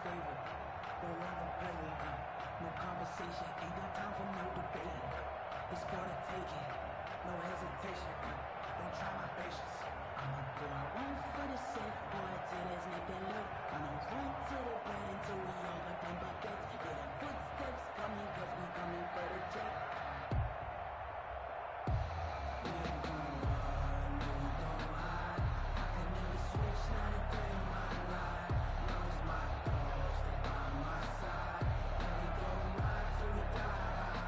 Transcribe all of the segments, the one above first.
favor. Don't wanna play with no conversation, ain't got time for no debate. It's for the taking, no hesitation. Don't try my patience. I'ma go out one for the safe boy till there's nothing left. I'ma run to the bread until we all got them buckets. Yeah, the footsteps coming, cause we coming for the jet. We ain't gon' run, no we gon' hide. I can never switch, not a day in my life. Long as my dogs stay by my side. And we gon' ride till we die. We ain't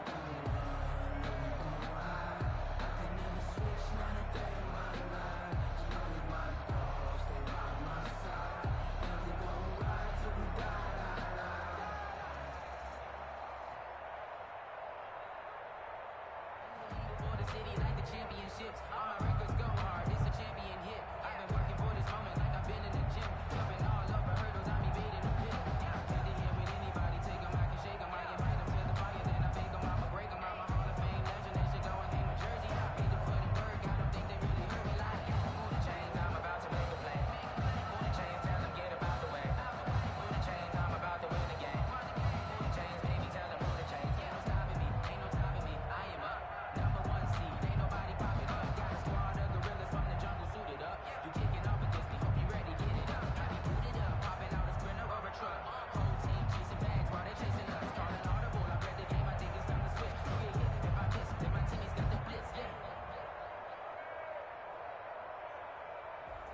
gon' run, no we gon' hide. I can never switch, not a day in my life. As long as my dogs stay by my side. And we gon' ride till we die. For the city like the championships. All my records go hard. It's a champion hit. I've been working for this moment like I've been in the gym. Jumping all over hurdles, I'm evading the pit. Can't to hear with anybody. Take 'em, I can shake 'em. I invite 'em to the fire, then I fake 'em. I'ma break 'em. I'm a Hall of Fame legend. They should go and hang my jersey. Hate to put in work. I don't think they really heard me like move the chains. I'm about to make a play. Move the chains, tell them get about the way. Move the chains, I'm about to win the game. Move the chains, baby, tell them move the chains. Ain't no stopping me, ain't no stopping me. I am up, number one seed. Ain't nobody popping up. Got a squad of gorillas from the jungle suited up. You kicking off against me, hope you ready, get it up. I be booted up, popping out a sprinter or a truck. Whole team chasing bags while they chasing us. Calling audible, I read the game, I think it's time to switch. You get hit if I miss, then my teammates got the blitz, yeah.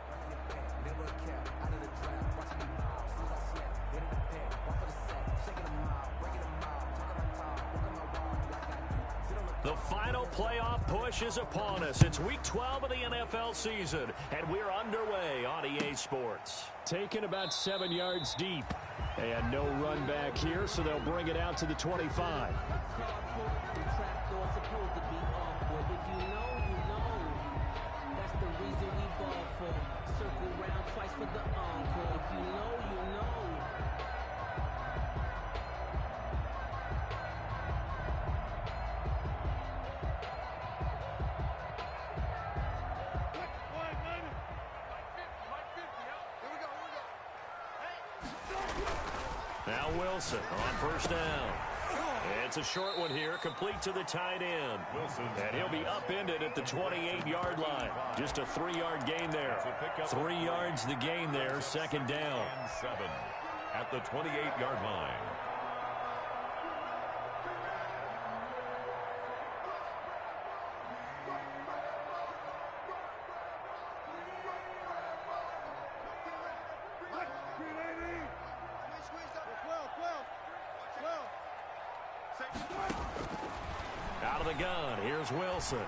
Running it back, never a cap, out of the draft, watching me miles, since I snap, hit in the pack, walk for the sack, shaking them out, breaking them out, talking my talk, walking my walk like I do, sit on the The final playoff push is upon us. It's week 12 of the NFL season, and we're underway on EA Sports. Taken about 7 yards deep. And no run back here, so they'll bring it out to the 25. Supposed to be awkward. If you know, you know. That's the reason we ball for. Circle round twice for the encore. If you know, you know. Now Wilson on first down. It's a short one here, complete to the tight end. And he'll be upended at the 28-yard line. Just a 3-yard gain there. 3 yards the gain there, second down. 7 at the 28-yard line. Out of the gun, here's Wilson.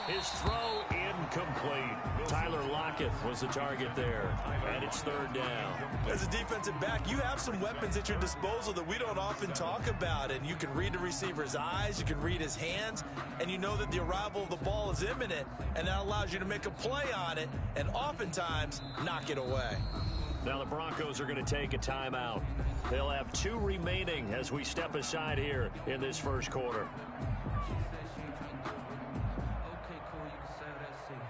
His throw incomplete. Tyler Lockett was the target there, and it's third down. As a defensive back, you have some weapons at your disposal that we don't often talk about, and you can read the receiver's eyes, you can read his hands, and you know that the arrival of the ball is imminent, and that allows you to make a play on it and oftentimes knock it away. Now the Broncos are going to take a timeout. They'll have 2 remaining as we step aside here in this first quarter. Okay, cool, you can save that seat.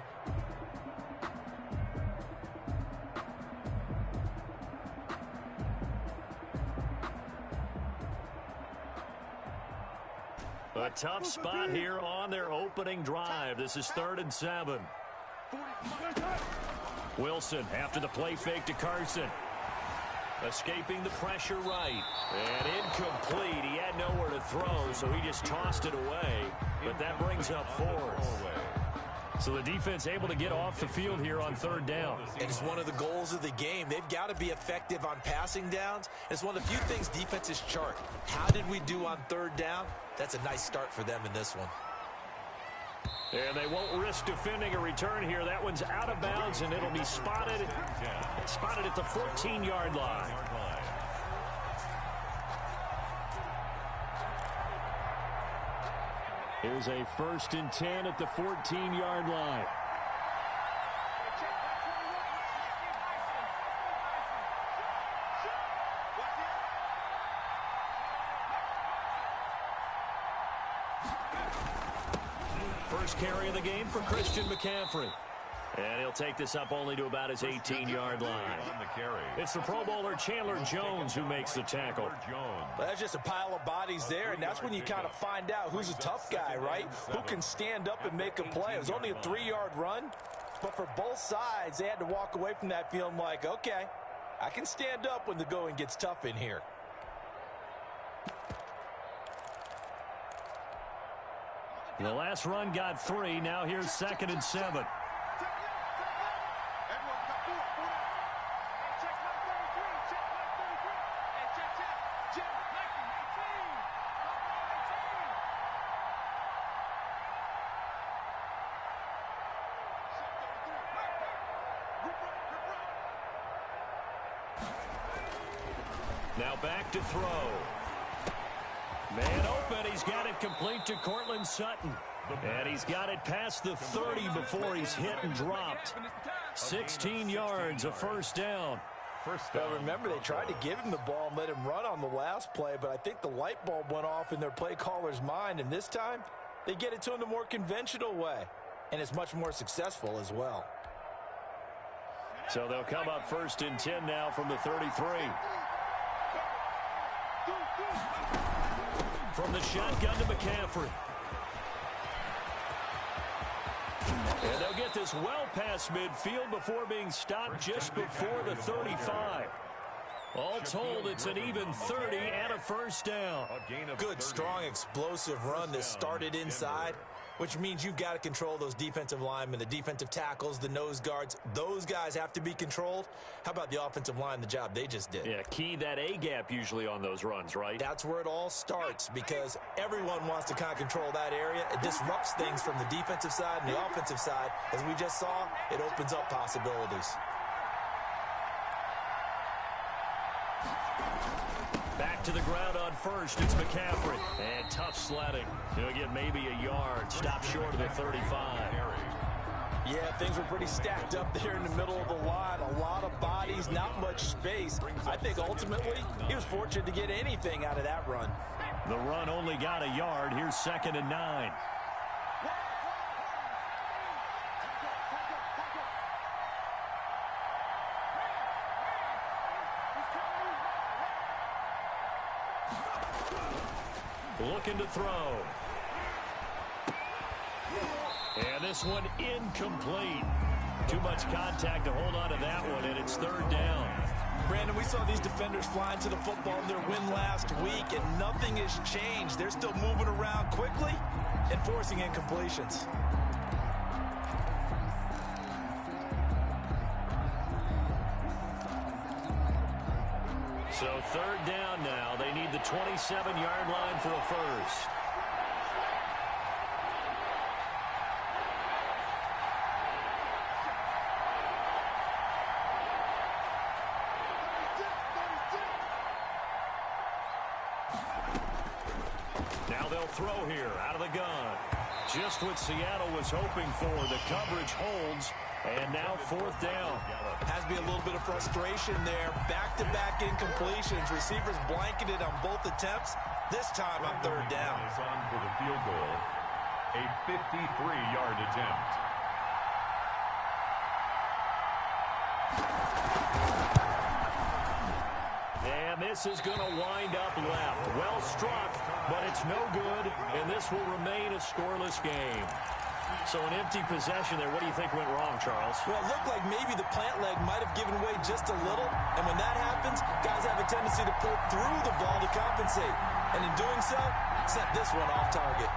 A tough spot here on their opening drive. This is 3rd and 7. Wilson after the play fake to Carson. Escaping the pressure right. And incomplete. He had nowhere to throw, so he just tossed it away. But that brings up 4th. So the defense able to get off the field here on 3rd down. And it's one of the goals of the game. They've got to be effective on passing downs. It's one of the few things defenses chart. How did we do on 3rd down? That's a nice start for them in this one. And they won't risk defending a return here. That one's out of bounds, and it'll be spotted at the 14-yard line. Here's a 1st and 10 at the 14-yard line. First carry of the game for Christian McCaffrey. And he'll take this up only to about his 18-yard line. On the carry. It's the Pro Bowler Chandler Jones who makes the tackle. Jones. Well, that's just a pile of bodies there, and that's when you kind of find out who's a tough guy, right? Who can stand up and make a play. It was only a 3-yard run, but for both sides, they had to walk away from that feeling like, okay, I can stand up when the going gets tough in here. The last run got 3. Now here's 2nd and 7. Now back to throw. Man open. He's got it complete to Cortland Sutton. And he's got it past the 30 before he's hit and dropped. 16 yards, a first down. Well, remember, they tried to give him the ball and let him run on the last play, but I think the light bulb went off in their play caller's mind, and this time they get it to him the more conventional way, and it's much more successful as well. So they'll come up 1st and 10 now from the 33. From the shotgun to McCaffrey. And they'll get this well past midfield before being stopped just before the 35. All told, it's an even 30 and a first down. Good, strong, explosive run that started inside, which means you've got to control those defensive linemen, the defensive tackles, the nose guards. Those guys have to be controlled. How about the offensive line, the job they just did? Yeah, key that A-gap usually on those runs, right? That's where it all starts because everyone wants to kind of control that area. It disrupts things from the defensive side and the offensive side. As we just saw, it opens up possibilities. Back to the ground on 1st. It's McCaffrey. And tough sledding. He'll get maybe a yard. Stop short of the 35. Yeah, things were pretty stacked up there in the middle of the line. A lot of bodies, not much space. I think ultimately he was fortunate to get anything out of that run. The run only got a yard. Here's 2nd and 9. Looking to throw. And this one incomplete. Too much contact to hold on to that one, and it's 3rd down. Brandon, we saw these defenders flying to the football in their win last week, and nothing has changed. They're still moving around quickly and forcing incompletions. So 3rd down now. They need the 27-yard line for a first. Now they'll throw here out of the gun. Just what Seattle was hoping for. The coverage holds. And now 4th down. Has to be a little bit of frustration there. Back-to-back incompletions. Receivers blanketed on both attempts. This time on 3rd down. Is on for the field goal. A 53-yard attempt. And this is going to wind up left. Well struck, but it's no good, and this will remain a scoreless game. So an empty possession there. What do you think went wrong, Charles? Well, it looked like maybe the plant leg might have given way just a little. And when that happens, guys have a tendency to pull through the ball to compensate. And in doing so, sent this one off target.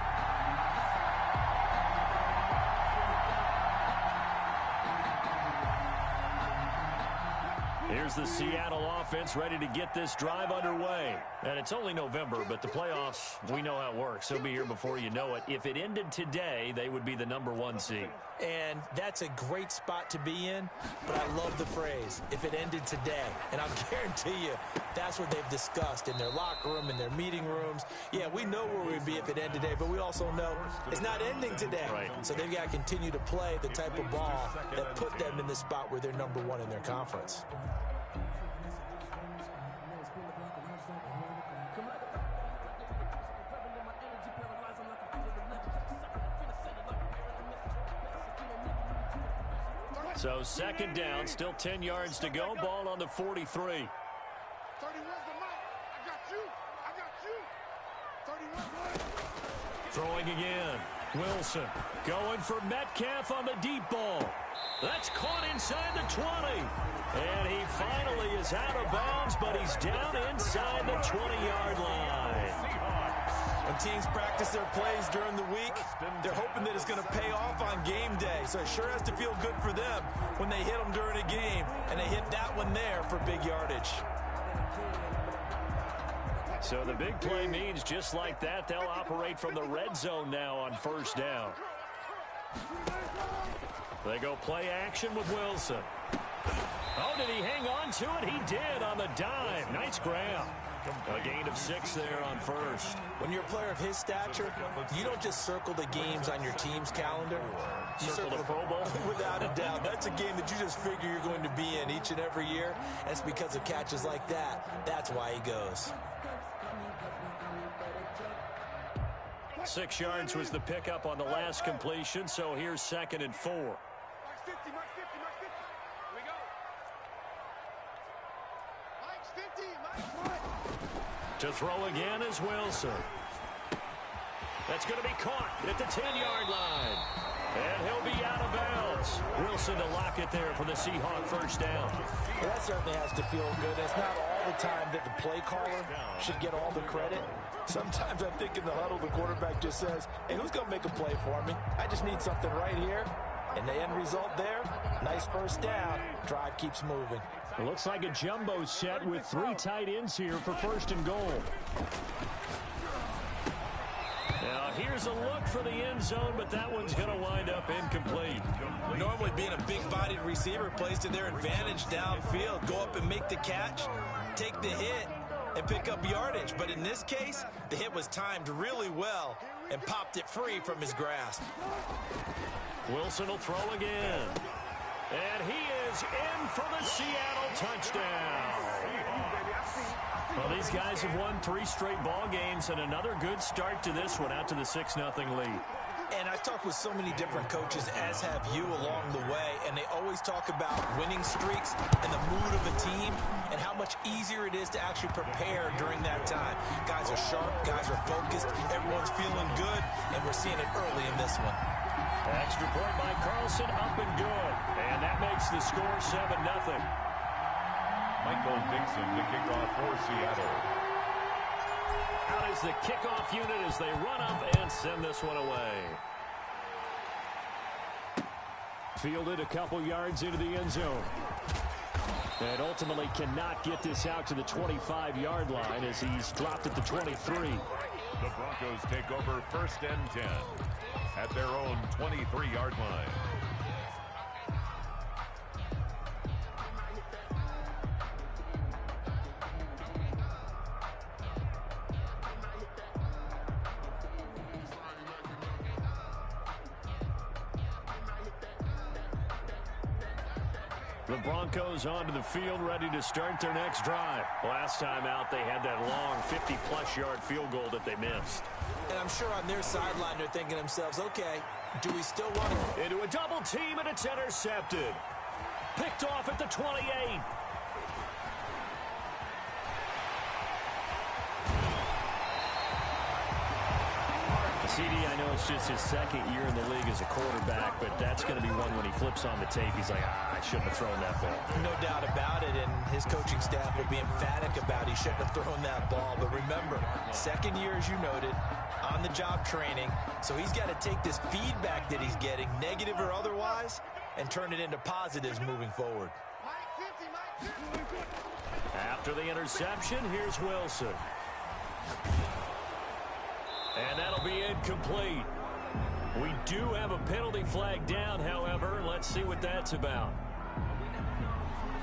Here's the Seattle offense ready to get this drive underway. And it's only November, but the playoffs, we know how it works. They'll be here before you know it. If it ended today, they would be the #1 seed. And that's a great spot to be in, but I love the phrase, if it ended today. And I'll guarantee you, that's what they've discussed in their locker room, in their meeting rooms. Yeah, we know where we'd be if it ended today, but we also know it's not ending today. Right. So they've got to continue to play the type of ball that put them in the spot where they're #1 in their conference. So second down, still 10 yards to go. Ball on the 43. Throwing again. Wilson going for Metcalf on the deep ball. That's caught inside the 20. And he finally is out of bounds, but he's down inside the 20-yard line. When teams practice their plays during the week, they're hoping that it's going to pay off on game day. So it sure has to feel good for them when they hit them during a game, and they hit that one there for big yardage. So the big play means just like that, they'll operate from the red zone now on first down. They go play action with Wilson. Oh, did he hang on to it? He did on the dive. Nice grab. A gain of 6 there on first. When you're a player of his stature, you don't just circle the games on your team's calendar. You circle the Pro Bowl. Without a doubt. That's a game that you just figure you're going to be in each and every year. And it's because of catches like that. That's why he goes. 6 yards was the pickup on the last completion, so here's 2nd and 4. To throw again is Wilson. That's going to be caught at the 10-yard line. And he'll be out of bounds. Wilson to lock it there for the Seahawk first down. Well, that certainly has to feel good. It's not all the time that the play caller should get all the credit. Sometimes I think in the huddle, the quarterback just says, hey, who's going to make a play for me? I just need something right here. And the end result there, nice first down. Drive keeps moving. It looks like a jumbo set with 3 tight ends here for 1st and goal. Now here's a look for the end zone, but that one's going to wind up incomplete. Normally being a big-bodied receiver plays to their advantage downfield. Go up and make the catch, take the hit, and pick up yardage. But in this case, the hit was timed really well and popped it free from his grasp. Wilson will throw again. And he is in for the Seattle touchdown. Well, these guys have won 3 straight ball games and another good start to this one out to the 6-0 lead. And I've talked with so many different coaches, as have you along the way, and they always talk about winning streaks and the mood of a team and how much easier it is to actually prepare during that time. Guys are sharp, guys are focused, everyone's feeling good, and we're seeing it early in this one. Extra point by Carlson, up and good. And that makes the score 7-0. Michael Dixon, the kickoff for Seattle. Out is the kickoff unit as they run up and send this one away. Fielded a couple yards into the end zone. And ultimately cannot get this out to the 25-yard line as he's dropped at the 23. The Broncos take over 1st and 10 at their own 23-yard line. The Broncos onto the field, ready to start their next drive. Last time out, they had that long 50-plus yard field goal that they missed. And I'm sure on their sideline, they're thinking to themselves, okay, do we still want to? Into a double team, and it's intercepted. Picked off at the 28. CD, I know it's just his 2nd year in the league as a quarterback, but that's going to be one when he flips on the tape. He's like, I shouldn't have thrown that ball. No doubt about it, and his coaching staff will be emphatic about he shouldn't have thrown that ball. But remember, 2nd year, as you noted, on-the-job training, so he's got to take this feedback that he's getting, negative or otherwise, and turn it into positives moving forward. After the interception, here's Wilson. And that'll be incomplete. We do have a penalty flag down, however. Let's see what that's about.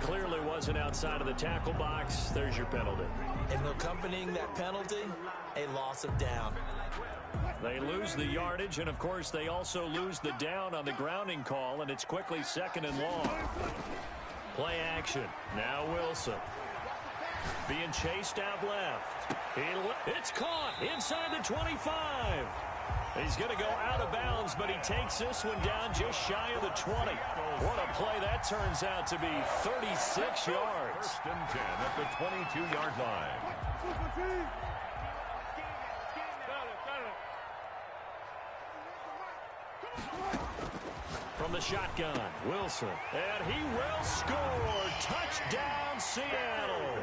Clearly wasn't outside of the tackle box. There's your penalty. And accompanying that penalty, a loss of down. They lose the yardage, and, of course, they also lose the down on the grounding call, and it's quickly 2nd and long. Play action. Now Wilson. Being chased out left. It's caught inside the 25. He's going to go out of bounds, but he takes this one down just shy of the 20. What a play that turns out to be, 36 yards. First and 10 at the 22-yard line. From the shotgun, Wilson, and he will score. Touchdown, Seattle.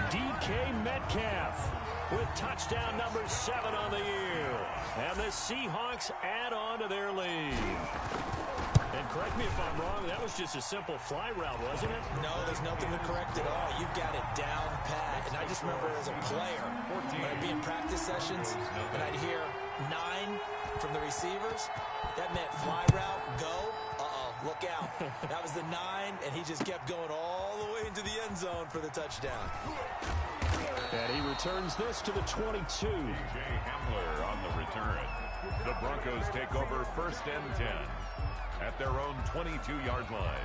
DK Metcalf with touchdown number 7 on the year. And the Seahawks add on to their lead. And correct me if I'm wrong, that was just a simple fly route, wasn't it? No, there's nothing to correct at all. You've got it down pat. And I just remember as a player, when I'd be in practice sessions, and I'd hear 9 from the receivers, that meant fly route, go, look out. That was the 9, and he just kept going all the way into the end zone for the touchdown. And he returns this to the 22. BJ Hamler on the return. The Broncos take over first and 10 at their own 22-yard line.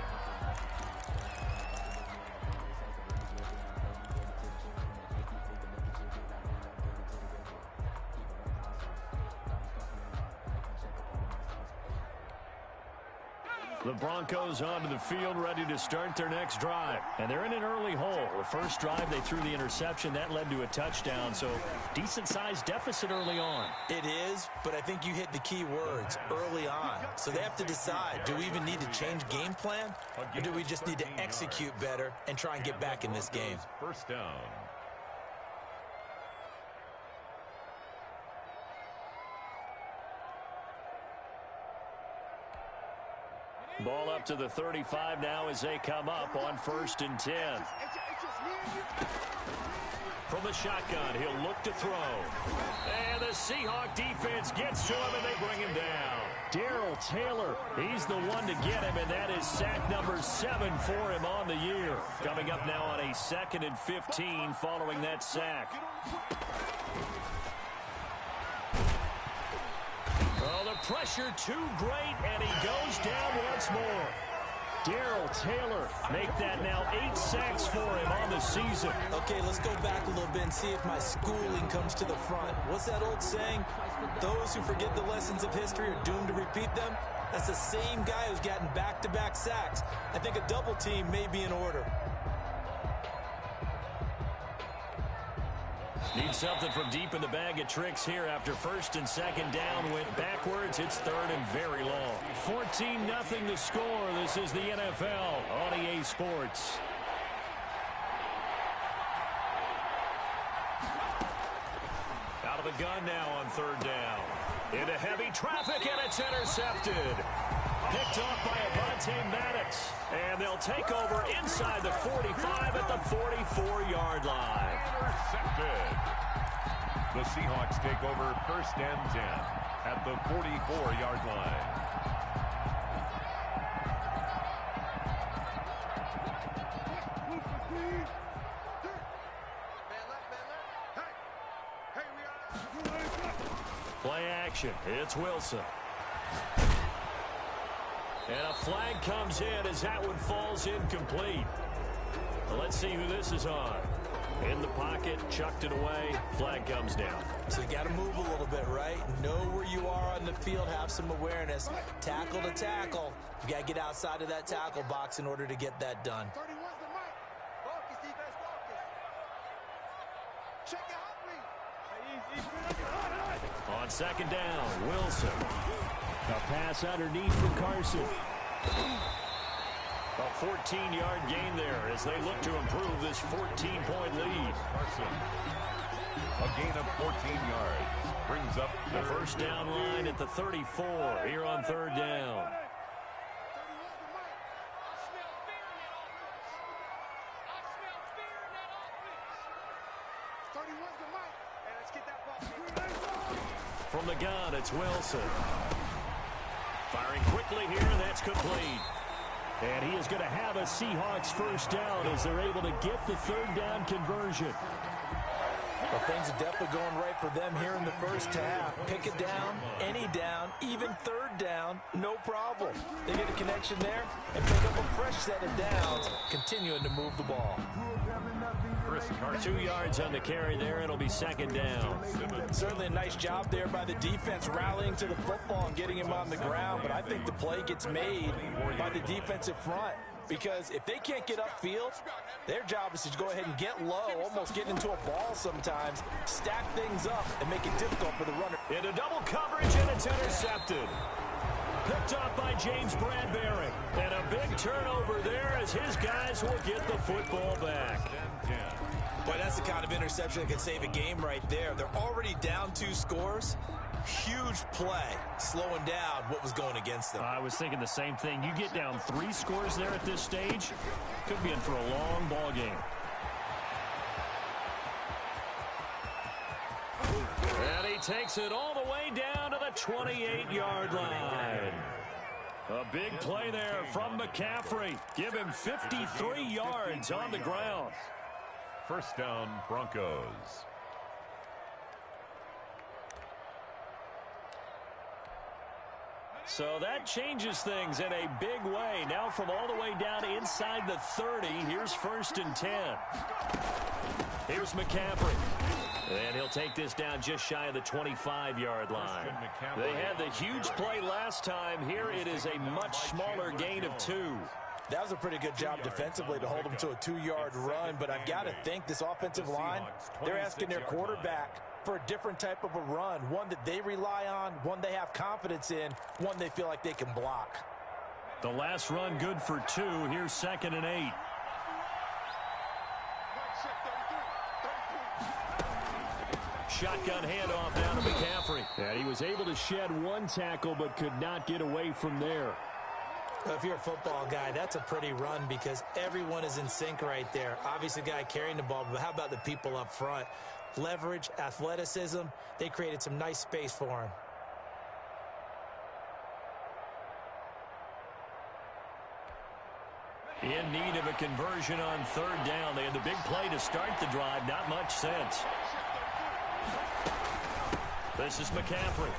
The Broncos onto the field, ready to start their next drive. And they're in an early hole. The first drive, they threw the interception. That led to a touchdown, so decent-sized deficit early on. It is, but I think you hit the key words, early on. So they have to decide, do we even need to change game plan? Or do we just need to execute better and try and get back in this game? First down. Ball up to the 35 now as they come up on first and 10. From the shotgun, he'll look to throw. And the Seahawk defense gets to him, and they bring him down. Darrell Taylor, he's the one to get him, and that is sack number 7 for him on the year. Coming up now on a 2nd and 15 following that sack. Oh, the pressure too great, and he goes down once more. Darrell Taylor make that now 8 sacks for him on the season. Okay, let's go back a little bit and see if my schooling comes to the front. What's that old saying? Those who forget the lessons of history are doomed to repeat them. That's the same guy who's gotten back-to-back sacks. I think a double team may be in order. Need something from deep in the bag of tricks here after first and second down went backwards. It's 3rd and very long. 14-0 the score. This is the NFL on EA Sports. Out of the gun now on 3rd down. Into heavy traffic, and it's intercepted. Picked off by Avonte Maddox. And they'll take over inside the 45 at the 44-yard line. Intercepted. The Seahawks take over first and 10 at the 44-yard line. Play action. It's Wilson. And a flag comes in as that one falls incomplete. Well, let's see who this is on. In the pocket, chucked it away, flag comes down. So you got to move a little bit, right? Know where you are on the field, have some awareness. Tackle to tackle. You got to get outside of that tackle box in order to get that done. On second down, Wilson. A pass underneath for Carson. A 14-yard gain there as they look to improve this 14-point lead. Carson, a gain of 14 yards, brings up the first down line at the 34 here on 3rd down. From the gun, it's Wilson. Firing quickly here, and that's complete. And he is going to have a Seahawks first down as they're able to get the 3rd down conversion. Well, things are definitely going right for them here in the first half. Pick it down, any down, even 3rd down, no problem. They get a connection there and pick up a fresh set of downs, continuing to move the ball. 2 yards on the carry there. It'll be second down. Certainly a nice job there by the defense rallying to the football and getting him on the ground, but I think the play gets made by the defensive front, because if they can't get upfield, their job is to go ahead and get low, almost get into a ball sometimes, stack things up, and make it difficult for the runner. Into double coverage, and it's intercepted. Picked off by James Bradbury. And a big turnover there as his guys will get the football back. Boy, that's the kind of interception that can save a game right there. They're already down 2 scores. Huge play, slowing down what was going against them. I was thinking the same thing. You get down 3 scores there at this stage, could be in for a long ball game. And he takes it all the way down to the 28-yard line. A big play there from McCaffrey. Give him 53 yards on the ground. First down, Broncos. So that changes things in a big way. Now from all the way down inside the 30, here's 1st and 10. Here's McCaffrey. And he'll take this down just shy of the 25-yard line. They had the huge play last time. Here it is a much smaller gain of 2. That was a pretty good job defensively to hold them to a 2-yard run, but I've got to think this offensive line, they're asking their quarterback for a different type of a run, one that they rely on, one they have confidence in, one they feel like they can block. The last run good for 2. Here's 2nd and 8. Shotgun handoff down to McCaffrey. And he was able to shed 1 tackle but could not get away from there. If you're a football guy, that's a pretty run because everyone is in sync right there. Obviously, the guy carrying the ball, but how about the people up front? Leverage, athleticism, they created some nice space for him. In need of a conversion on 3rd down. They had the big play to start the drive. Not much sense. This is McCaffrey.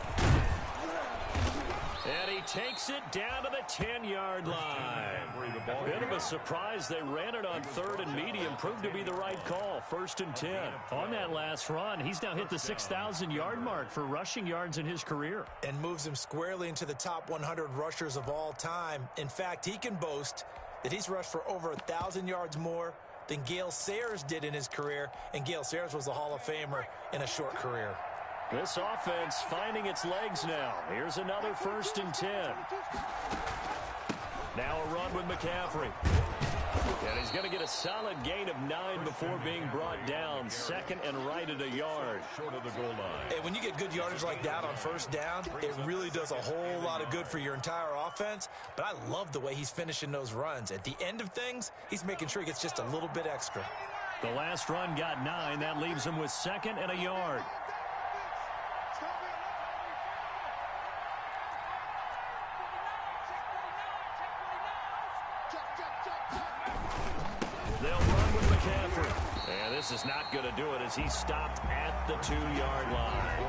And he takes it down to the 10-yard line. Bit of a surprise. They ran it on 3rd and medium. Proved to be the right call. 1st and 10. On that last run, he's now hit the 6,000-yard mark for rushing yards in his career. And moves him squarely into the top 100 rushers of all time. In fact, he can boast that he's rushed for over 1,000 yards more than Gale Sayers did in his career. And Gale Sayers was a Hall of Famer in a short career. This offense finding its legs now. Here's another 1st and 10. Now a run with McCaffrey. And he's going to get a solid gain of 9 before being brought down. 2nd and right at a yard. Short of the goal line. And when you get good yardage like that on 1st down, it really does a whole lot of good for your entire offense. But I love the way he's finishing those runs. At the end of things, he's making sure he gets just a little bit extra. The last run got 9. That leaves him with 2nd and a yard. They'll run with McCaffrey. And this is not going to do it as he stopped at the 2-yard line.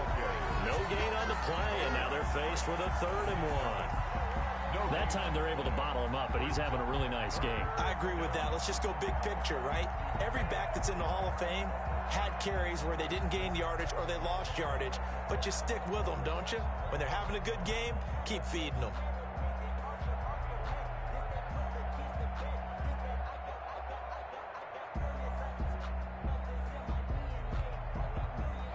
No gain on the play, and now they're faced with a 3rd and 1. That time they're able to bottle him up, but he's having a really nice game. I agree with that. Let's just go big picture, right? Every back that's in the Hall of Fame had carries where they didn't gain yardage or they lost yardage, but you stick with them, don't you? When they're having a good game, keep feeding them.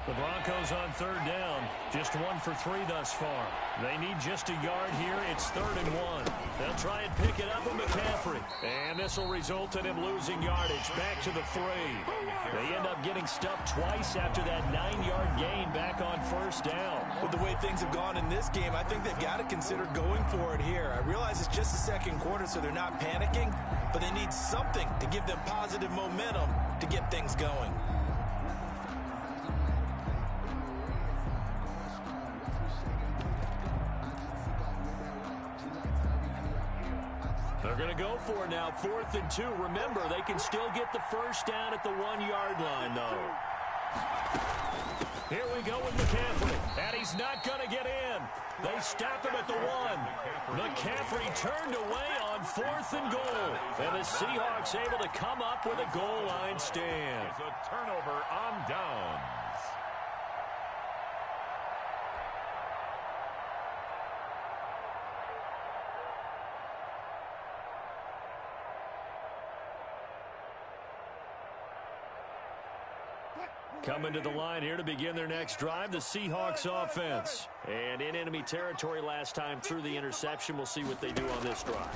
The Broncos on 3rd down. Just 1 for 3 thus far. They need just a yard here. It's 3rd and 1. They'll try and pick it up with McCaffrey. And this will result in him losing yardage. Back to the 3. They end up getting stuffed twice after that 9-yard gain back on 1st down. With the way things have gone in this game, I think they've got to consider going for it here. I realize it's just the 2nd quarter, so they're not panicking, but they need something to give them positive momentum to get things going. They're going to go for it now, 4th and 2. Remember, they can still get the 1st down at the 1-yard line, though. Here we go with McCaffrey, and he's not going to get in. They stop him at the 1. McCaffrey turned away on 4th and goal. And the Seahawks able to come up with a goal line stand. It's a turnover on downs. Coming to the line here to begin their next drive, the Seahawks offense. And in enemy territory last time through the interception. We'll see what they do on this drive.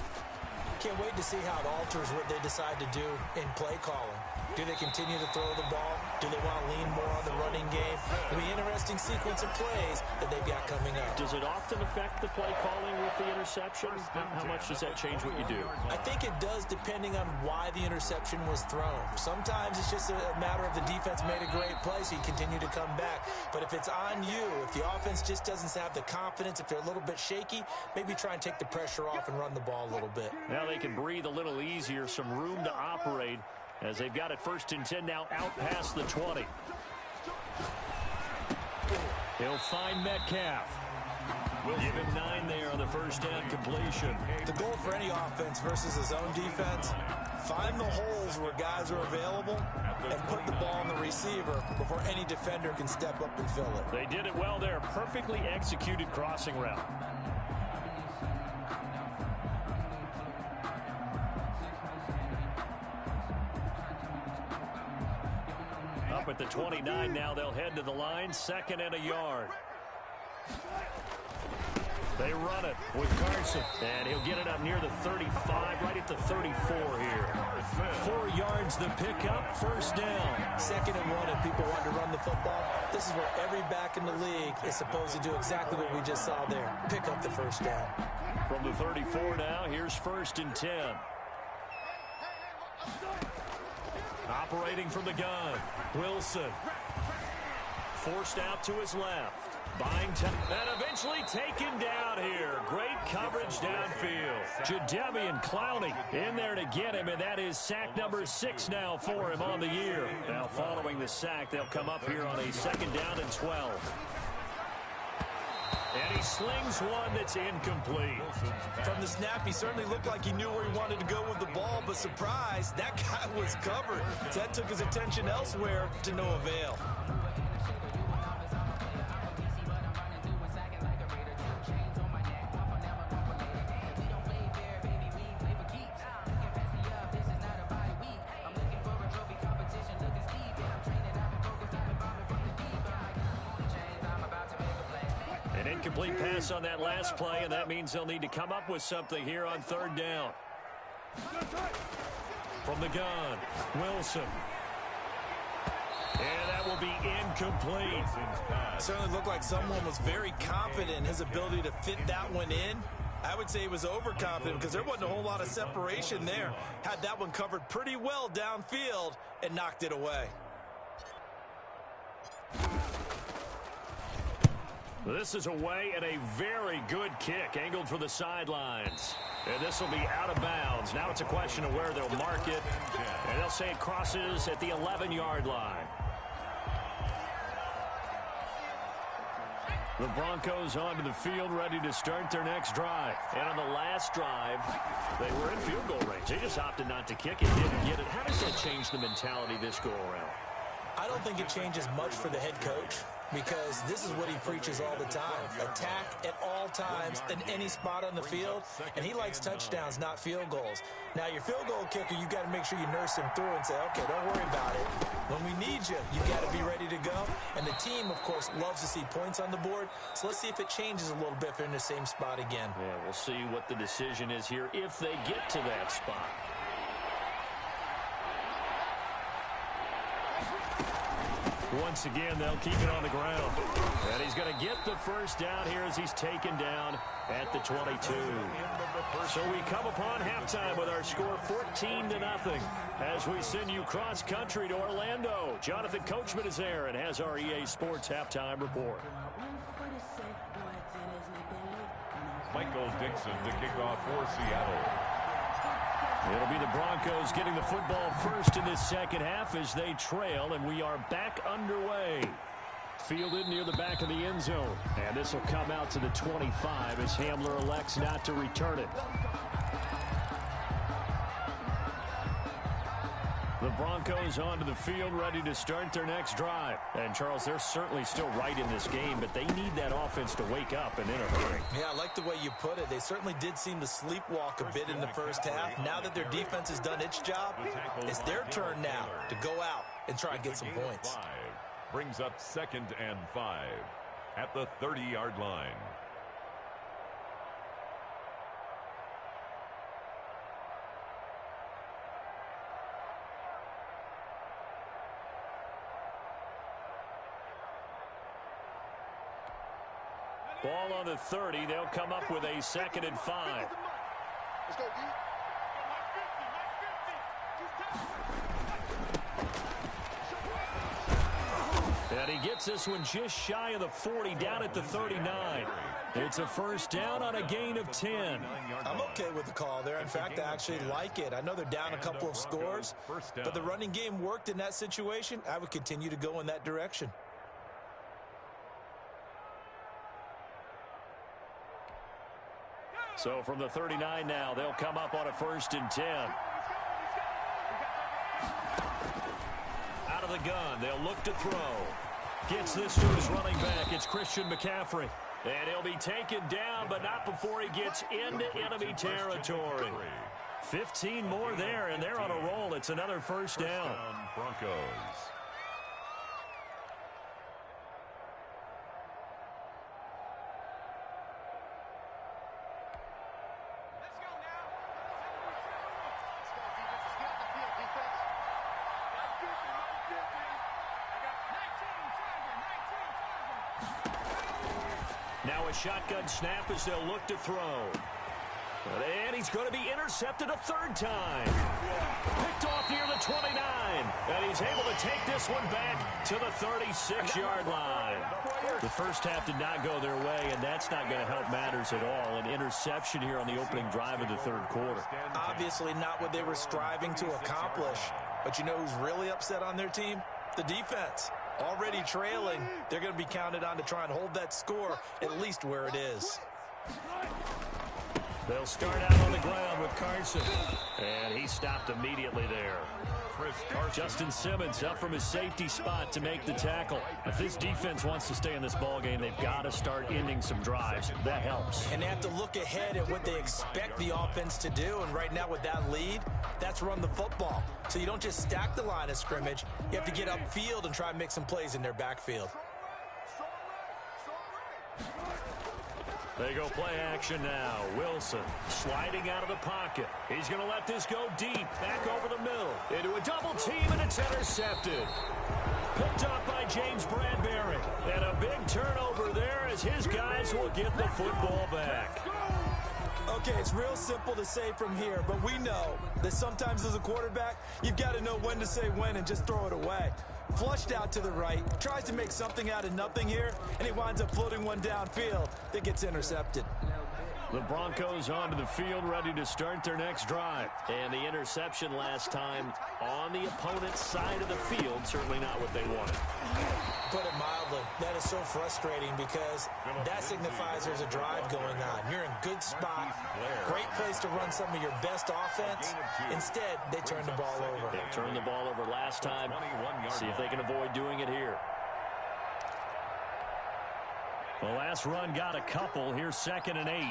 Can't wait to see how it alters what they decide to do in play calling. Do they continue to throw the ball? Do they want to lean more on the running game? It'll be an interesting sequence of plays that they've got coming up. Does it often affect the play calling with the interception? How much does that change what you do? I think it does, depending on why the interception was thrown. Sometimes it's just a matter of the defense made a great play, so you continue to come back. But if it's on you, if the offense just doesn't have the confidence, if they're a little bit shaky, maybe try and take the pressure off and run the ball a little bit. Now they can breathe a little easier, some room to operate, as they've got it 1st and 10 now out past the 20. He'll find Metcalf. We'll give him 9 there on the first down completion. The goal for any offense versus his own defense, find the holes where guys are available and put the ball on the receiver before any defender can step up and fill it. They did it well there. Perfectly executed crossing route. Up at the 29 now, they'll head to the line, 2nd and a yard. They run it with Carson, and he'll get it up near the 35, right at the 34 here. 4 yards the pickup, 1st down. 2nd and 1, and people want to run the football. This is where every back in the league is supposed to do exactly what we just saw there. Pick up the 1st down. From the 34 now, here's 1st and 10. Operating from the gun, Wilson. Forced out to his left. Buying time, and eventually taken down here. Great coverage downfield. Jadeveon Clowney in there to get him, and that is sack number 6 now for him on the year. Now following the sack, they'll come up here on a 2nd down and 12. And he slings one that's incomplete. From the snap, he certainly looked like he knew where he wanted to go with the ball, but surprise, that guy was covered. So that took his attention elsewhere to no avail. Incomplete pass on that last play, and that means they'll need to come up with something here on 3rd down. From the gun, Wilson. And that will be incomplete. Certainly looked like someone was very confident in his ability to fit that one in. I would say he was overconfident because there wasn't a whole lot of separation there. Had that one covered pretty well downfield and knocked it away. This is away and a very good kick, angled for the sidelines. And this will be out of bounds. Now it's a question of where they'll mark it. And they'll say it crosses at the 11-yard line. The Broncos onto the field, ready to start their next drive. And on the last drive, they were in field goal range. They just opted not to kick it, didn't get it. How does that change the mentality this go-around? I don't think it changes much for the head coach, because this is what he preaches all the time. Attack at all times in any spot on the field, and he likes touchdowns, not field goals. Now, your field goal kicker, you got to make sure you nurse him through and say, okay, don't worry about it. When we need you, you got to be ready to go. And the team, of course, loves to see points on the board, so let's see if it changes a little bit if they're in the same spot again. Yeah, we'll see what the decision is here if they get to that spot. Once again, they'll keep it on the ground. And he's going to get the 1st down here as he's taken down at the 22. So we come upon halftime with our score 14-0 as we send you cross-country to Orlando. Jonathan Coachman is there and has our EA Sports halftime report. Michael Dixon to kick off for Seattle. It'll be the Broncos getting the football first in this 2nd half as they trail, and we are back underway. Fielded near the back of the end zone. And this will come out to the 25 as Hamler elects not to return it. The Broncos onto the field, ready to start their next drive. And, Charles, they're certainly still right in this game, but they need that offense to wake up and in a hurry. Yeah, I like the way you put it. They certainly did seem to sleepwalk a bit in the first half. Now that their defense has done its job, it's their turn now to go out and try and get some points. Brings up 2nd and 5 at the 30-yard line. Ball on the 30. They'll come up with a 2nd and 5. Let's go, D. And he gets this one just shy of the 40, down at the 39. It's a first down on a gain of 10. I'm okay with the call there. In fact, I actually like it. I know they're down a couple of scores, but the running game worked in that situation. I would continue to go in that direction. So from the 39 now, they'll come up on a 1st and 10. Out of the gun, they'll look to throw. Gets this to his running back. It's Christian McCaffrey. And he'll be taken down, but not before he gets into enemy territory. 15 more there, and they're on a roll. It's another first down. Broncos. Now a shotgun snap as they'll look to throw. And he's going to be intercepted a 3rd time. Picked off near the 29. And he's able to take this one back to the 36-yard line. The first half did not go their way, and that's not going to help matters at all. An interception here on the opening drive of the 3rd quarter. Obviously not what they were striving to accomplish. But you know who's really upset on their team? The defense. Already trailing, they're going to be counted on to try and hold that score at least where it is. They'll start out on the ground with Carson. And he stopped immediately there. Justin Simmons up from his safety spot to make the tackle. If this defense wants to stay in this ballgame, they've got to start ending some drives. That helps. And they have to look ahead at what they expect the offense to do. And right now with that lead, that's run the football. So you don't just stack the line of scrimmage. You have to get upfield and try and make some plays in their backfield. They go play action now. Wilson sliding out of the pocket. He's going to let this go deep. Back over the middle. Into a double team, and it's intercepted. Picked up by James Bradbury. And a big turnover there as his guys will get the football back. Okay, it's real simple to say from here, but we know that sometimes as a quarterback, you've got to know when to say when and just throw it away. Flushed out to the right, tries to make something out of nothing here, and he winds up floating one downfield that gets intercepted. The Broncos onto the field, ready to start their next drive. And the interception last time on the opponent's side of the field, certainly not what they wanted. Put it mildly, that is so frustrating because that signifies there's a drive going on. You're in good spot, great place to run some of your best offense. Instead, they turn the ball over. They turned the ball over last time. See if they can avoid doing it here. The last run got a couple. Here's 2nd and 8.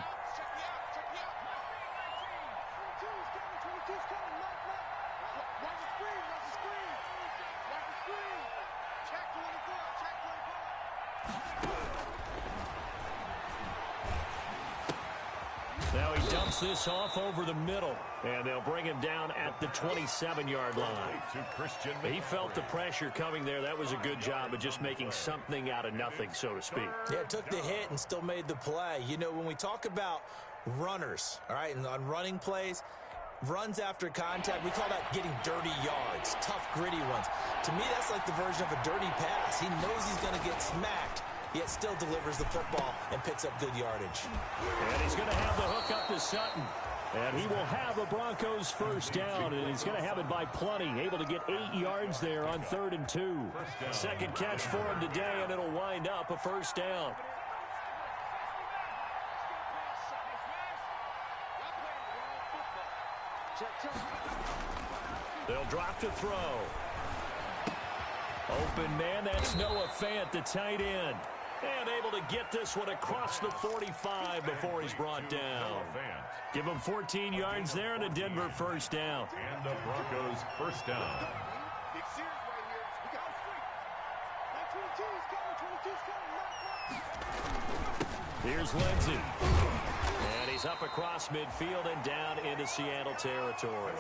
Now he dumps this off over the middle, and they'll bring him down at the 27-yard line. He felt the pressure coming there. That was a good job of just making something out of nothing, so to speak. Yeah, took the hit and still made the play. You know, when we talk about runners, all right, and on running plays, runs after contact, we call that getting dirty yards, tough, gritty ones. To me, that's like the version of a dirty pass. He knows he's going to get smacked, yet still delivers the football and picks up good yardage. And he's going to have the hook up to Sutton. And he will have a Broncos first down, and he's going to have it by plenty. Able to get 8 yards there on 3rd and 2. Second catch for him today, and it'll wind up a first down. They'll drop to throw. Open man, that's Noah Fant, the tight end. And able to get this one across the 45 before he's brought down. Give him 14 yards there and a Denver first down. And the Broncos first down. Big series right here. We got a streak. 22's coming. Here's Lindsey. And he's up across midfield and down into Seattle territory.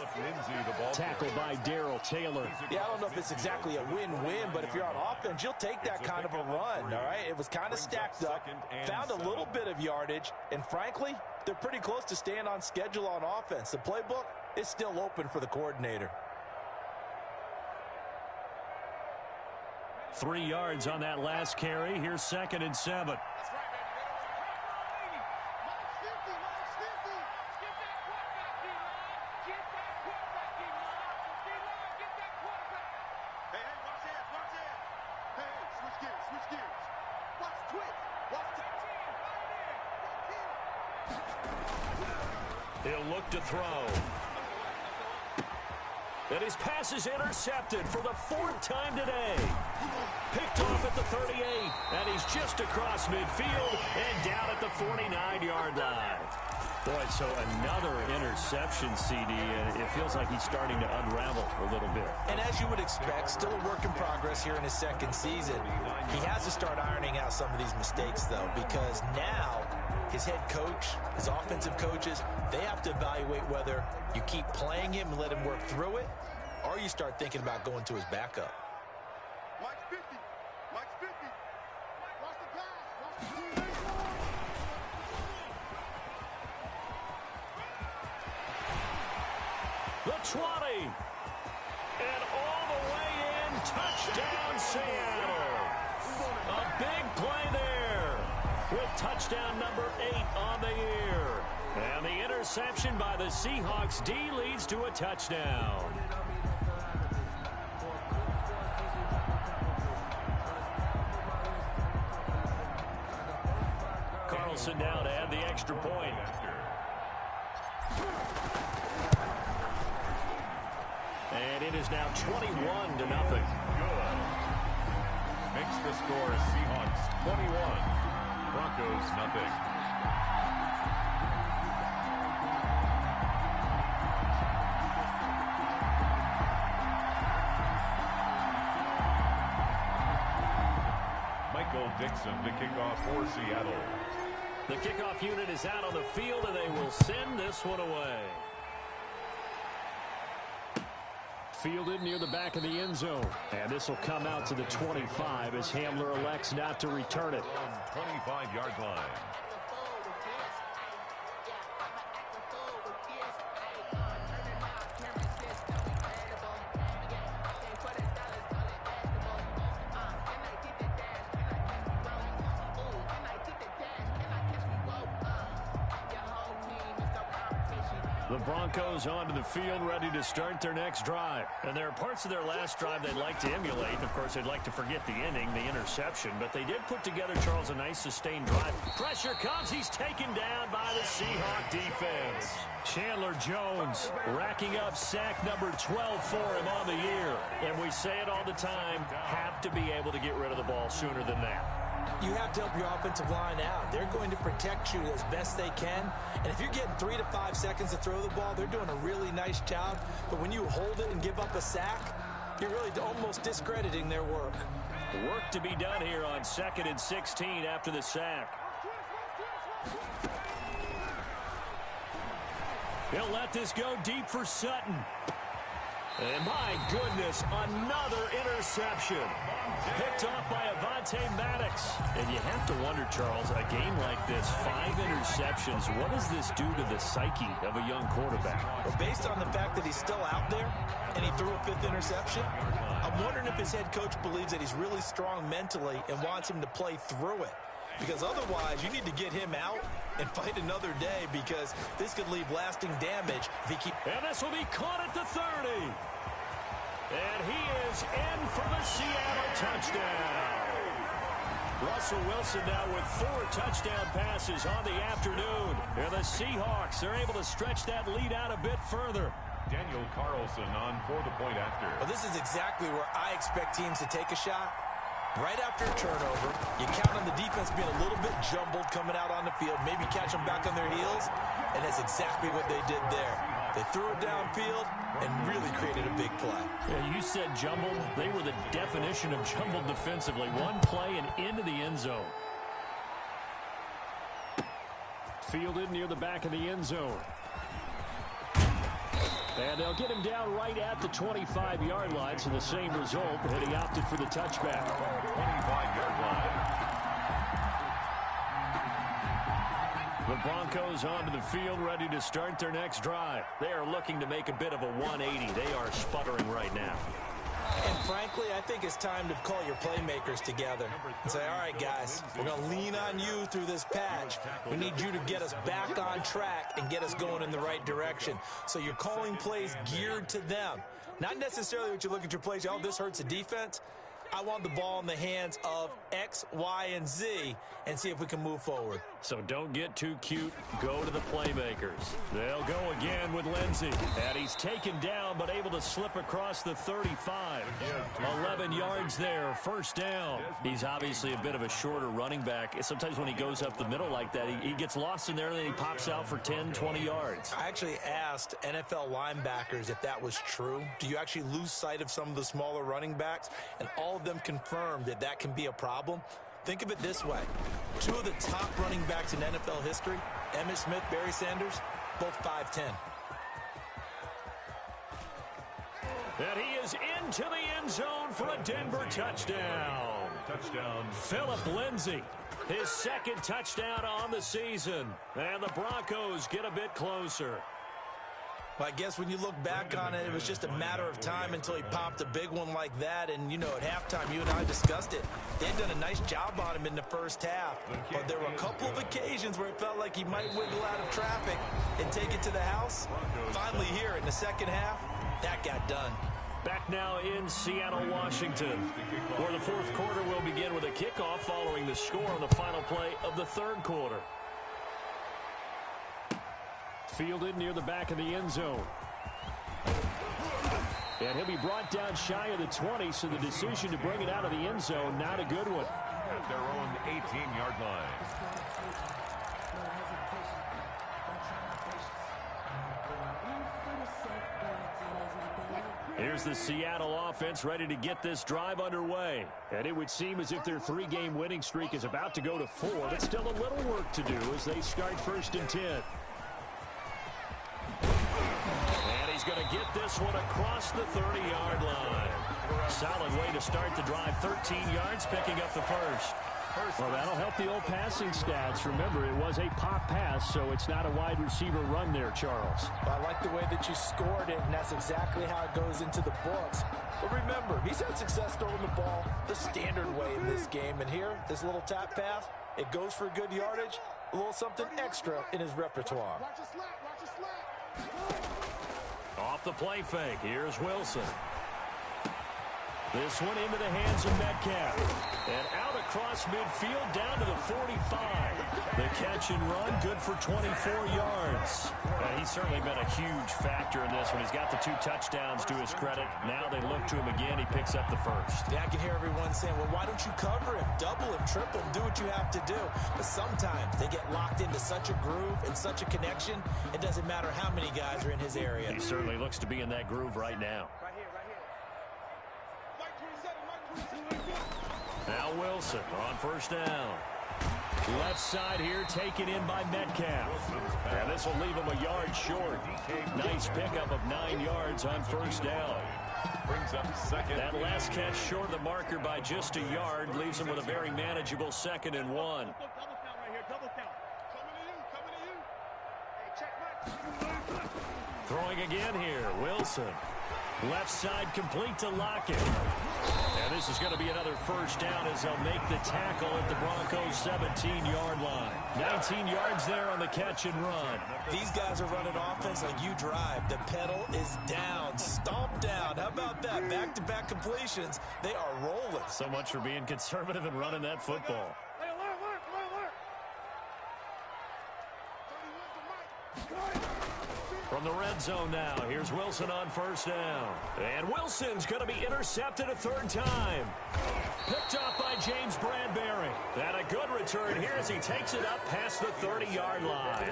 Tackled by Darrell Taylor. Yeah, I don't know if it's exactly a win-win, but if you're on offense, you'll take that kind of a run, all right? It was kind of stacked up, found a little bit of yardage, and frankly, they're pretty close to staying on schedule on offense. The playbook is still open for the coordinator. 3 yards on that last carry. Here's 2nd and 7. He'll look to throw. And his pass is intercepted for the 4th time today. Picked off at the 38, and he's just across midfield and down at the 49-yard line. Boy, so another interception, CD, and it feels like he's starting to unravel a little bit. And as you would expect, still a work in progress here in his 2nd season. He has to start ironing out some of these mistakes, though, because now his head coach, his offensive coaches, they have to evaluate whether you keep playing him and let him work through it, or you start thinking about going to his backup. Mike's 50. Mike's 50. Watch the pass. Watch the The 20. And all the way in. Touchdown, Seattle. A big play there with touchdown number 8 on the year. And the interception by the Seahawks D leads to a touchdown. Carlson now to add the extra point. And it is now 21-0. Good. Makes the score Seahawks 21, Broncos nothing. Michael Dixon to kick off for Seattle. The kickoff unit is out on the field, and they will send this one away. Fielded near the back of the end zone. And this will come out to the 25 as Hamler elects not to return it. 25-yard line. The Broncos onto the field, ready to start their next drive. And there are parts of their last drive they'd like to emulate. And of course, they'd like to forget the inning, the interception. But they did put together, Charles, a nice sustained drive. Pressure comes. He's taken down by the Seahawk defense. Chandler Jones racking up sack number 12 for him on the year. And we say it all the time, have to be able to get rid of the ball sooner than that. You have to help your offensive line out. They're going to protect you as best they can. And if you're getting 3 to 5 seconds to throw the ball, they're doing a really nice job. But when you hold it and give up a sack, you're really almost discrediting their work. Work to be done here on 2nd and 16 after the sack. He'll let this go deep for Sutton. And my goodness, another interception. Picked off by Avonte Maddox. And you have to wonder, Charles, a game like this, 5 interceptions, what does this do to the psyche of a young quarterback? Well, based on the fact that he's still out there and he threw a 5th interception, I'm wondering if his head coach believes that he's really strong mentally and wants him to play through it. because otherwise you need to get him out and fight another day, because this could leave lasting damage if he keeps. And this will be caught at the 30. And he is in for the Seattle touchdown. Russell Wilson now with 4 touchdown passes on the afternoon. And the Seahawks are able to stretch that lead out a bit further. Daniel Carlson on for the point after. Well, this is exactly where I expect teams to take a shot. Right after a turnover, you count on the defense being a little bit jumbled coming out on the field, maybe catch them back on their heels, and that's exactly what they did there. They threw it downfield and really created a big play. Yeah, you said jumbled. They were the definition of jumbled defensively. One play and into the end zone. Fielded near the back of the end zone. And they'll get him down right at the 25-yard line, so the same result, and he opted for the touchback. 25-yard line. The Broncos onto the field, ready to start their next drive. They are looking to make a bit of a 180. They are sputtering right now. And frankly, I think it's time to call your playmakers together and say, all right, guys, we're going to lean on you through this patch. We need you to get us back on track and get us going in the right direction. So you're calling plays geared to them. Not necessarily what you look at your plays, oh, this hurts the defense. I want the ball in the hands of X, Y, and Z and see if we can move forward. So don't get too cute. Go to the playmakers. They'll go again with Lindsey. And he's taken down but able to slip across the 35. 11 yards there. First down. He's obviously a bit of a shorter running back. Sometimes when he goes up the middle like that, he gets lost in there and then he pops out for 10, 20 yards. I actually asked NFL linebackers if that was true. Do you actually lose sight of some of the smaller running backs? And all of them confirmed that that can be a problem. Think of it this way. 2 of the top running backs in NFL history, Emmitt Smith, Barry Sanders, both 5'10". And he is into the end zone for a Denver touchdown. Phillip Lindsay, his second touchdown on the season. And the Broncos get a bit closer. Well, I guess when you look back on it, it was just a matter of time until he popped a big one like that. And, you know, at halftime, you and I discussed it. They had done a nice job on him in the first half. But there were a couple of occasions where it felt like he might wiggle out of traffic and take it to the house. Finally here in the second half, that got done. Back now in Seattle, Washington, where the fourth quarter will begin with a kickoff following the score on the final play of the third quarter. Fielded near the back of the end zone. And he'll be brought down shy of the 20, so the decision to bring it out of the end zone, not a good one. At their own 18-yard line. Here's the Seattle offense ready to get this drive underway. And it would seem as if their 3-game winning streak is about to go to 4, but still a little work to do as they start first and 10. And he's going to get this one across the 30-yard line. Solid way to start the drive. 13 yards, picking up the first. Well, that'll help the old passing stats. Remember, it was a pop pass, so it's not a wide receiver run there, Charles. Well, I like the way that you scored it, and that's exactly how it goes into the books. But remember, he's had success throwing the ball the standard way in this game. And here, this little tap pass, it goes for good yardage, a little something extra in his repertoire. Watch your slap, watch your slap. Off the play fake, here's Wilson. This one into the hands of Metcalf. And out across midfield down to the 45. The catch and run, good for 24 yards. He's certainly been a huge factor in this one. He's got the 2 touchdowns to his credit. Now they look to him again. He picks up the first. Yeah, I can hear everyone saying, well, why don't you cover him, double him, triple him, do what you have to do. But sometimes they get locked into such a groove and such a connection, it doesn't matter how many guys are in his area. He certainly looks to be in that groove right now. Now Wilson on first down. Left side here taken in by Metcalf. And this will leave him a yard short. Nice pickup of 9 yards on first down. Brings up second. That last catch short of the marker by just a yard leaves him with a very manageable 2nd and 1. Double count right here, double count. Coming to you. Hey, check. Throwing again here, Wilson. Left side complete to Lockett. And this is going to be another first down as they'll make the tackle at the Broncos' 17-yard line. 19 yards there on the catch and run. These guys are running offense like you drive. The pedal is down, stomped down. How about that? Back-to-back completions. They are rolling. So much for being conservative and running that football. From the red zone now, here's Wilson on first down. And Wilson's going to be intercepted a third time. Picked up by James Bradbury. And a good return here as he takes it up past the 30-yard line.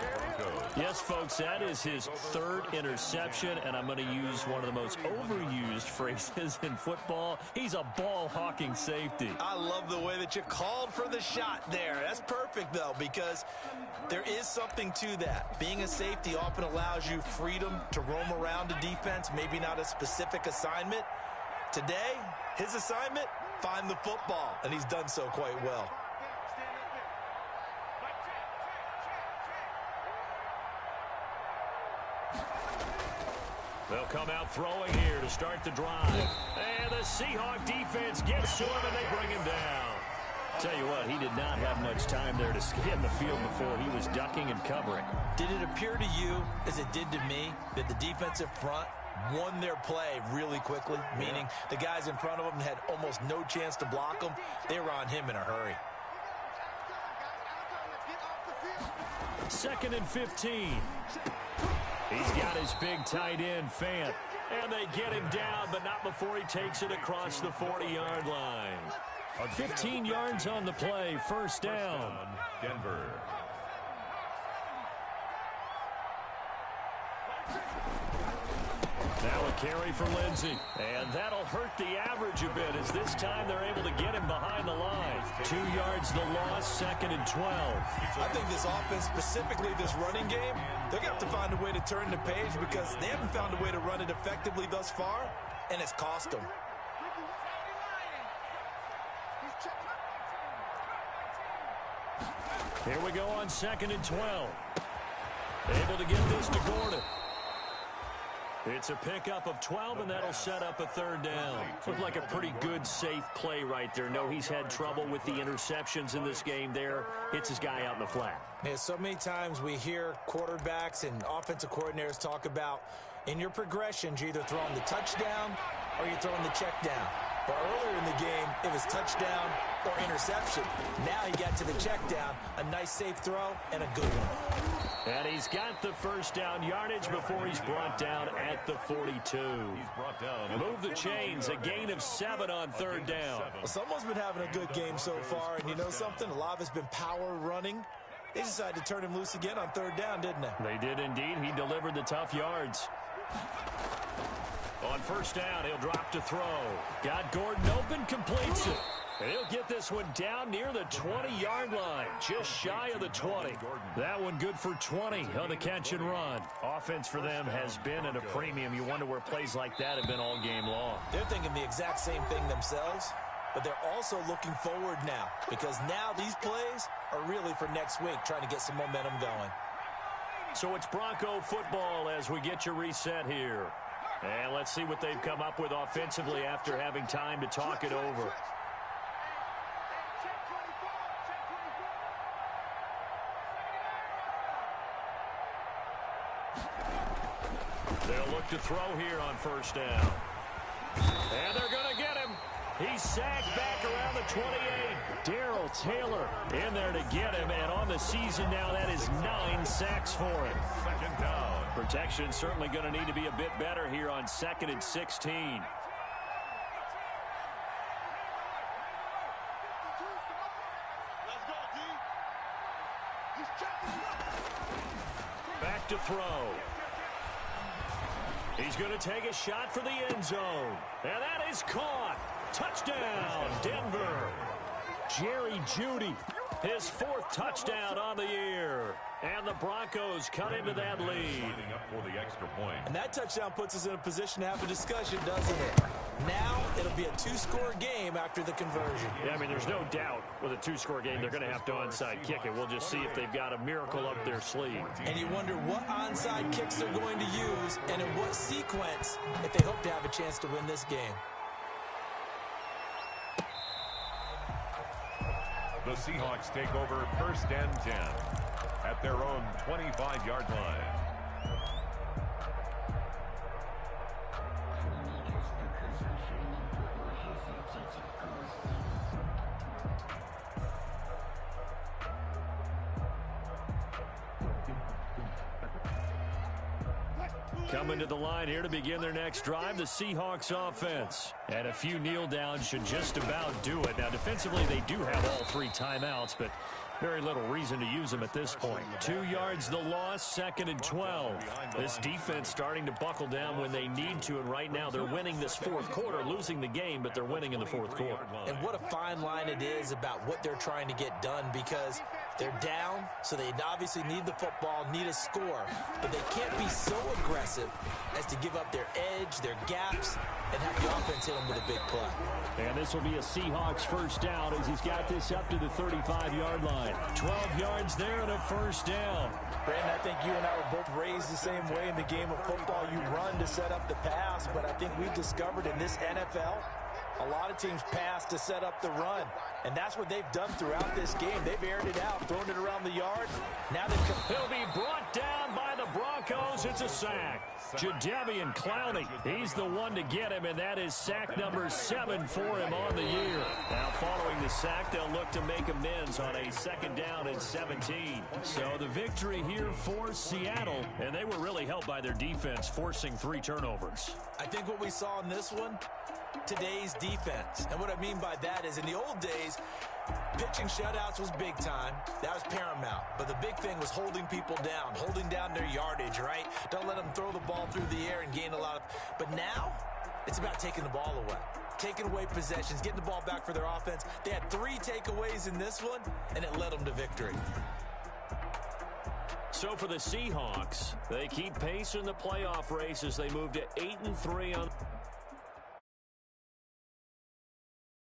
Yes, folks, that is his third interception, and I'm going to use one of the most overused phrases in football. He's a ball-hawking safety. I love the way that you called for the shot there. That's perfect, though, because there is something to that. Being a safety often allows you freedom to roam around a defense, maybe not a specific assignment. Today, his assignment, find the football, and he's done so quite well. They'll come out throwing here to start the drive. And the Seahawk defense gets to him, and they bring him down. Tell you what, he did not have much time there to scan the field before he was ducking and covering. Did it appear to you, as it did to me, that the defensive front won their play really quickly? Meaning the guys in front of them had almost no chance to block them. They were on him in a hurry. 2nd and 15. He's got his big tight end, Fant. And they get him down, but not before he takes it across the 40-yard line. 15 yards on the play, first down. Denver. Now a carry for Lindsey. And that'll hurt the average a bit as this time they're able to get him behind the line. 2 yards the loss, 2nd and 12. I think this offense, specifically this running game, they're going to have to find a way to turn the page because they haven't found a way to run it effectively thus far, and it's cost them. Here we go on 2nd and 12. Able to get this to Gordon. It's a pickup of 12, and that'll set up a third down. Looked like a pretty good, safe play right there. No, he's had trouble with the interceptions in this game there. Hits his guy out in the flat. Yeah, so many times we hear quarterbacks and offensive coordinators talk about in your progressions, you're either throwing the touchdown or you're throwing the check down. But earlier in the game, it was touchdown or interception. Now he got to the check down, a nice safe throw, and a good one. And he's got the first down yardage before he's brought down at the 42. Move the chains, a gain of 7 on third down. Well, someone's been having a good game so far, and you know something? A lot of it's been power running. They decided to turn him loose again on third down, didn't they? They did indeed. He delivered the tough yards. On first down, he'll drop to throw. Got Gordon open, completes it. And he'll get this one down near the 20-yard line, just shy of the 20. That one good for 20 on the catch and run. Offense for them has been at a premium. You wonder where plays like that have been all game long. They're thinking the exact same thing themselves, but they're also looking forward now because now these plays are really for next week, trying to get some momentum going. So it's Bronco football as we get your reset here. And let's see what they've come up with offensively after having time to talk it over. They'll look to throw here on first down. And they're going to get him. He's sacked back around the 28. Darrell Taylor in there to get him. And on the season now, that is 9 sacks for him. Second down. Protection certainly going to need to be a bit better here on 2nd and 16. Back to throw. He's going to take a shot for the end zone. And that is caught. Touchdown, Denver. Jerry Jeudy, his 4th touchdown on the year. And the Broncos cut into that lead. Up for the extra point. And that touchdown puts us in a position to have a discussion, doesn't it? Now it'll be a two-score game after the conversion. Yeah, I mean, there's no doubt with a two-score game they're going to have to onside kick it. We'll just see if they've got a miracle up their sleeve. And you wonder what onside kicks they're going to use and in what sequence if they hope to have a chance to win this game. The Seahawks take over first and 10 at their own 25-yard line. Coming to the line here to begin their next drive, the Seahawks offense. And a few kneel downs should just about do it. Now, defensively, they do have all 3 timeouts, but very little reason to use them at this point. 2 yards the loss, 2nd and 12. This defense starting to buckle down when they need to, and right now they're winning this 4th quarter, losing the game, but they're winning in the 4th quarter. And what a fine line it is about what they're trying to get done, because they're down, so they obviously need the football, need a score, but they can't be so aggressive as to give up their edge, their gaps, and have the offense hit them with a big play. And this will be a Seahawks first down as he's got this up to the 35-yard line. 12 yards there and a first down. Brandon, I think you and I were both raised the same way in the game of football. You run to set up the pass, but I think we've discovered in this NFL, a lot of teams pass to set up the run. And that's what they've done throughout this game. They've aired it out, thrown it around the yard. Now they've come. He'll be brought down by the Broncos. It's a sack. Jadeveon Clowney, he's the one to get him, and that is sack number 7 for him on the year. Now, following the sack, they'll look to make amends on a 2nd down and 17. So the victory here for Seattle, and they were really helped by their defense, forcing 3 turnovers. I think what we saw in this one, today's defense. And what I mean by that is in the old days, pitching shutouts was big time. That was paramount. But the big thing was holding people down, holding down their yardage, right? Don't let them throw the ball through the air and gain a lot of... But now, it's about taking the ball away. Taking away possessions, getting the ball back for their offense. They had 3 takeaways in this one, and it led them to victory. So for the Seahawks, they keep pace in the playoff race as they move to 8-3 on...